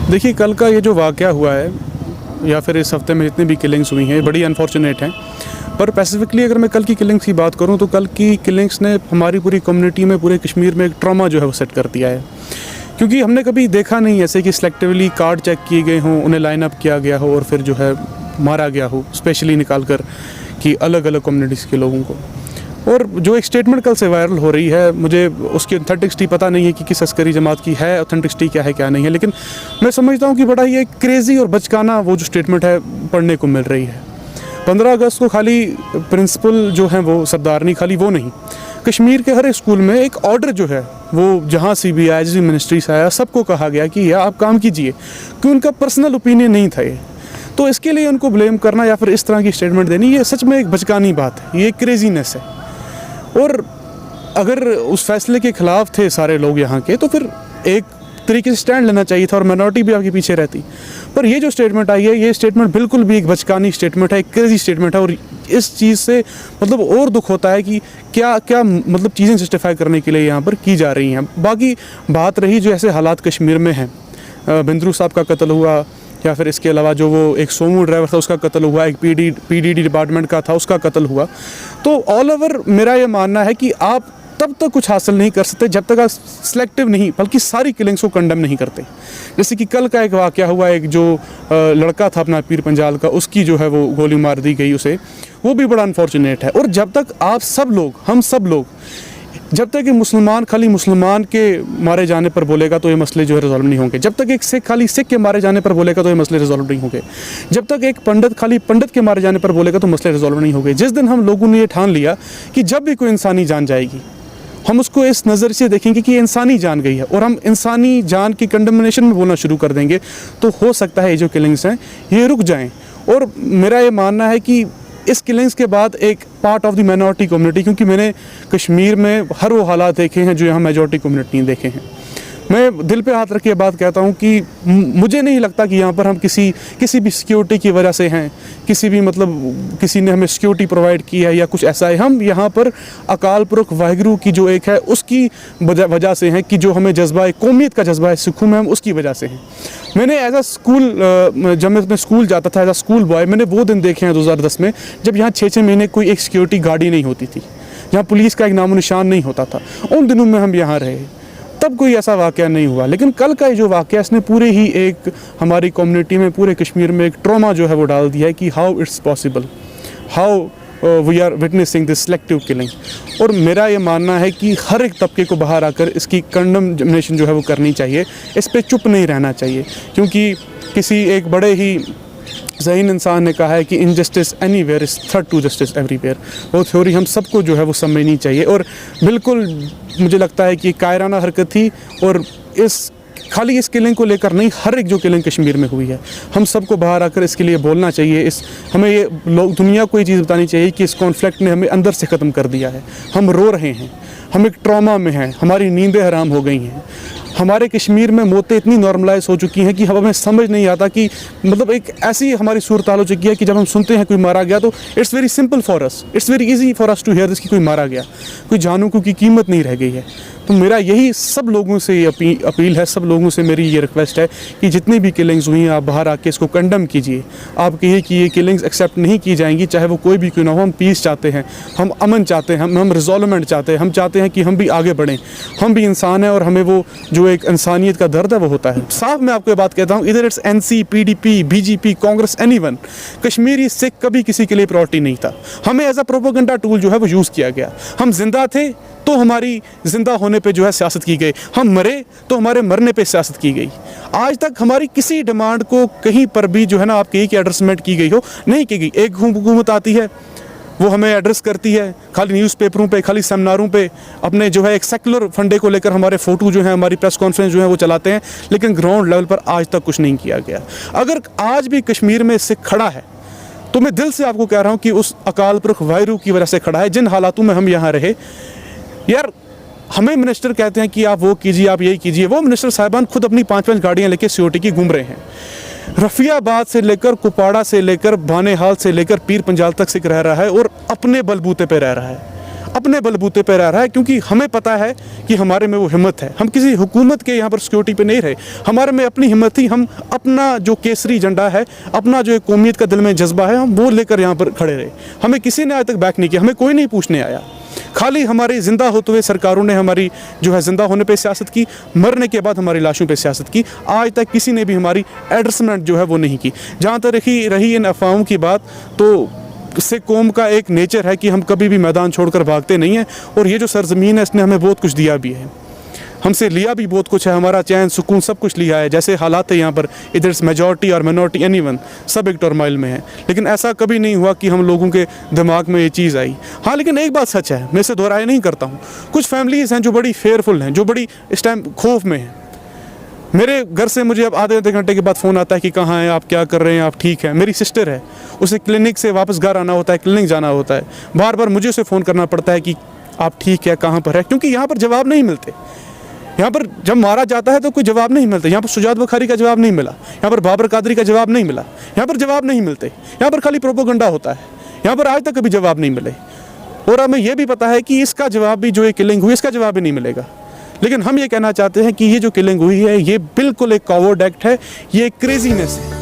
देखिए, कल का ये जो वाक़या हुआ है या फिर इस हफ्ते में जितनी भी किलिंग्स हुई हैं बड़ी अनफॉर्चुनेट हैं। पर स्पेसिफिकली अगर मैं कल की किलिंग्स की बात करूं तो कल की किलिंग्स ने हमारी पूरी कम्युनिटी में, पूरे कश्मीर में एक ट्रॉमा जो है वो सेट कर दिया है। क्योंकि हमने कभी देखा नहीं ऐसे कि सिलेक्टिवली कार्ड चेक किए गए हों, उन्हें लाइन अप किया गया हो और फिर जो है मारा गया हो, स्पेशली निकाल कर कि अलग अलग कम्युनिटीज़ के लोगों को। और जो एक स्टेटमेंट कल से वायरल हो रही है, मुझे उसकी ऑथेंटिसिटी पता नहीं है कि किस अस्करी जमात की है, ऑथेंटिसिटी क्या है क्या नहीं है, लेकिन मैं समझता हूँ कि बड़ा ही एक क्रेज़ी और बचकाना वो जो स्टेटमेंट है पढ़ने को मिल रही है। 15 अगस्त को खाली प्रिंसिपल जो हैं वो सरदारनी, खाली वो नहीं, कश्मीर के हर एक स्कूल में एक ऑर्डर जो है वो जहाँ से भी आया, जिस मिनिस्ट्री से आया, सबको कहा गया कि यह आप काम कीजिए, कि उनका पर्सनल ओपिनियन नहीं था ये। तो इसके लिए उनको ब्लेम करना या फिर इस तरह की स्टेटमेंट देनी, ये सच में एक बचकानी बात है, ये क्रेजीनेस है। और अगर उस फैसले के ख़िलाफ़ थे सारे लोग यहाँ के, तो फिर एक तरीके से स्टैंड लेना चाहिए था और माइनॉरिटी भी आपके पीछे रहती। पर ये जो स्टेटमेंट आई है, ये स्टेटमेंट बिल्कुल भी एक बचकानी स्टेटमेंट है, एक क्रेजी स्टेटमेंट है। और इस चीज़ से मतलब और दुख होता है कि क्या क्या मतलब चीज़ें जस्टिफाई करने के लिए यहाँ पर की जा रही हैं। बाकी बात रही जो ऐसे हालात कश्मीर में हैं, बिंद्रू साहब का कत्ल हुआ, या फिर इसके अलावा जो वो एक सोमू ड्राइवर था उसका कत्ल हुआ, एक पीडीडी डिपार्टमेंट का था उसका कत्ल हुआ। तो ऑल ओवर मेरा ये मानना है कि आप तब तक कुछ हासिल नहीं कर सकते जब तक आप सिलेक्टिव नहीं, बल्कि सारी किलिंग्स को कंडेम नहीं करते। जैसे कि कल का एक वाक़या हुआ, एक जो लड़का था अपना पीर पंजाल का, उसकी जो है वो गोली मार दी गई उसे, वो भी बड़ा अनफॉर्चुनेट है। और जब तक आप सब लोग, हम सब लोग, जब तक एक मुसलमान खाली मुसलमान के मारे जाने पर बोलेगा तो ये मसले जो है रिजॉल्व नहीं होंगे। जब तक एक सिख खाली सिख के मारे जाने पर बोलेगा तो ये मसले रिजॉल्व नहीं होंगे। जब तक एक पंडित खाली पंडित के मारे जाने पर बोलेगा तो मसले रिजॉल्व नहीं होंगे। जिस दिन हम लोगों ने ये ठान लिया कि जब भी कोई इंसानी जान जाएगी, हम उसको इस नज़र से देखेंगे कि ये इंसानी जान गई है और हम इंसानी जान की कंडेमनेशन में बोलना शुरू कर देंगे, तो हो सकता है ये जो किलिंग्स हैं ये रुक जाएँ। और मेरा ये मानना है कि इस किलिंग्स के बाद एक part of the minority community, क्योंकि मैंने कश्मीर में हर वो हालात देखे हैं जो यहाँ मेजॉरिटी कम्युनिटी ने देखे हैं, मैं दिल पे हाथ रख के बात कहता हूँ कि मुझे नहीं लगता कि यहाँ पर हम किसी भी सिक्योरिटी की वजह से हैं, किसी भी मतलब किसी ने हमें सिक्योरिटी प्रोवाइड की है या कुछ ऐसा है। हम यहाँ पर अकाल पुरख वाहिगुरु की जो एक है उसकी वजह से हैं, कि जो हमें जज्बा है, कौमियत का जज्बा है सिखों में, हम उसकी वजह से हैं। मैंने एज अ स्कूल, जब मैं स्कूल जाता था एज अ स्कूल बॉय, मैंने वो दिन देखे हैं 2010 में, जब यहाँ 6-6 महीने कोई एक सिक्योरिटी गाड़ी नहीं होती थी, जहाँ पुलिस का एक नामो निशान नहीं होता था। उन दिनों में हम यहाँ रहे, तब कोई ऐसा वाक़या नहीं हुआ। लेकिन कल का जो वाक़या, इसने पूरे ही एक हमारी कम्युनिटी में, पूरे कश्मीर में एक ट्रॉमा जो है वो डाल दिया है कि how it's possible, how we are witnessing this selective killing. और मेरा ये मानना है कि हर एक तबके को बाहर आकर इसकी कंडेमनेशन जो है वो करनी चाहिए, इस पर चुप नहीं रहना चाहिए। क्योंकि किसी एक बड़े ही ज़हीन इंसान ने कहा है कि injustice anywhere is threat to justice everywhere. वो थ्योरी हम सबको जो है वो समझनी चाहिए। और बिल्कुल मुझे लगता है कि कायराना हरकत थी, और खाली इस किलिंग को लेकर नहीं, हर एक जो किलिंग कश्मीर में हुई है, हम सबको बाहर आकर इसके लिए बोलना चाहिए। हमें ये दुनिया को ये चीज़ बतानी चाहिए कि इस कॉन्फ्लिक्ट ने हमें अंदर से ख़त्म कर दिया है। हम रो रहे हैं, हम एक ट्रॉमा में हैं, हमारी नींदें हराम हो गई हैं। हमारे कश्मीर में मौतें इतनी नॉर्मलाइज हो चुकी हैं कि हमें समझ नहीं आता कि मतलब एक ऐसी हमारी सूरत हाल हो चुकी है कि जब हम सुनते हैं कोई मारा गया तो it's very simple for us, it's very easy for us to hear this कि कोई मारा गया, कोई जानों की कीमत नहीं रह गई है। तो मेरा यही सब लोगों से अपील है, सब लोगों से मेरी ये रिक्वेस्ट है कि जितनी भी किलिंग्स हुई हैं आप बाहर आके इसको कंडेम कीजिए। आप कहिए कि ये किलिंग्स एक्सेप्ट नहीं की जाएंगी, चाहे वो कोई भी क्यों ना हो। हम पीस चाहते हैं, हम अमन चाहते हैं, हम रिजॉल्वमेंट चाहते हैं, हम चाहते हैं कि हम भी आगे बढ़ें। हम भी इंसान हैं और हमें वो जो एक इंसानियत का दर्द है वो होता है। साफ मैं आपको ये बात कहता हूँ, इधर it's NC, PDP, BJP, Congress, anyone, Kashmiri Sikh कभी किसी के लिए प्रायोरिटी नहीं था। हमें एज अ प्रोपेगेंडा टूल जो है वो यूज़ किया गया। हम जिंदा थे तो हमारी जिंदा होने पे जो है सियासत की गई, हम मरे तो हमारे मरने पे सियासत की गई। आज तक हमारी किसी डिमांड को कहीं पर भी जो है ना आप कहिए कि एड्रेसमेंट की गई हो, नहीं की गई। एक हुकूमत आती है, वो हमें एड्रेस करती है खाली न्यूज़पेपरों पे, खाली सेमिनारों पे, अपने जो है एक सेकुलर फंडे को लेकर हमारे फ़ोटो जो है, हमारी प्रेस कॉन्फ्रेंस जो है वो चलाते हैं, लेकिन ग्राउंड लेवल पर आज तक कुछ नहीं किया गया। अगर आज भी कश्मीर में सिख खड़ा है तो मैं दिल से आपको कह रहा हूँ कि उस अकाल पुरख वाहिगुरु की वजह से खड़ा है। जिन हालातों में हम यहाँ रहे यार, हमें मिनिस्टर कहते हैं कि आप वो कीजिए, आप यही कीजिए, वो मिनिस्टर साहिबान खुद अपनी 5-5 गाड़ियाँ लेकर सिक्योरिटी की घूम रहे हैं। रफियाबाद से लेकर कुपवाड़ा से लेकर बानेहाल से लेकर पीर पंजाल तक सिख रह रहा है और अपने बलबूते पे रह रहा है, अपने बलबूते पर रह रहा है, क्योंकि हमें पता है कि हमारे में वो हिम्मत है। हम किसी हुकूमत के यहाँ पर सिक्योरिटी पे नहीं रहे, हमारे में अपनी हिम्मत थी। हम अपना जो केसरी झंडा है, अपना जो एक कौमियत का दिल में जज्बा है, हम वो लेकर यहाँ पर खड़े रहे। हमें किसी ने आज तक बैक नहीं किया, हमें कोई नहीं पूछने आया। खाली हमारे ज़िंदा होते हुए सरकारों ने हमारी जो है ज़िंदा होने पे सियासत की, मरने के बाद हमारी लाशों पे सियासत की। आज तक किसी ने भी हमारी एड्रेसमेंट जो है वो नहीं की। जहाँ तक रही इन अफवाहों की बात, तो सिख कौम का एक नेचर है कि हम कभी भी मैदान छोड़कर भागते नहीं हैं। और ये जो सरजमीन है, इसने हमें बहुत कुछ दिया भी है, हमसे लिया भी बहुत कुछ है। हमारा चैन सुकून सब कुछ लिया है। जैसे हालात है यहाँ पर, इधर मेजॉरिटी और मिनॉरिटी एनीवन सब एक टर्माइल में है, लेकिन ऐसा कभी नहीं हुआ कि हम लोगों के दिमाग में ये चीज़ आई। हाँ, लेकिन एक बात सच है, मैं इसे दोहराया नहीं करता हूँ। कुछ फैमिलीज़ हैं जो बड़ी फेयरफुल हैं, जो बड़ी इस टाइम खौफ में हैं। मेरे घर से मुझे अब आधे घंटे के बाद फ़ोन आता है कि कहाँ हैं आप, क्या कर रहे हैं आप, ठीक है। मेरी सिस्टर है, उसे क्लिनिक से वापस घर आना होता है, क्लिनिक जाना होता है, बार बार मुझे उसे फ़ोन करना पड़ता है कि आप ठीक है, कहाँ पर है, क्योंकि यहाँ पर जवाब नहीं मिलते। यहाँ पर जब मारा जाता है तो कोई जवाब नहीं मिलता। यहाँ पर शुजात बुखारी का जवाब नहीं मिला, यहाँ पर बाबर कादरी का जवाब नहीं मिला, यहाँ पर जवाब नहीं मिलते। यहाँ पर खाली प्रोपोगंडा होता है, यहाँ पर आज तक कभी जवाब नहीं मिले। और हमें यह भी पता है कि इसका जवाब भी, जो ये किलिंग हुई, इसका जवाब भी नहीं मिलेगा। लेकिन हम ये कहना चाहते हैं कि ये जो किलिंग हुई है, ये बिल्कुल एक कॉवर्ड एक्ट है, ये क्रेजीनेस है।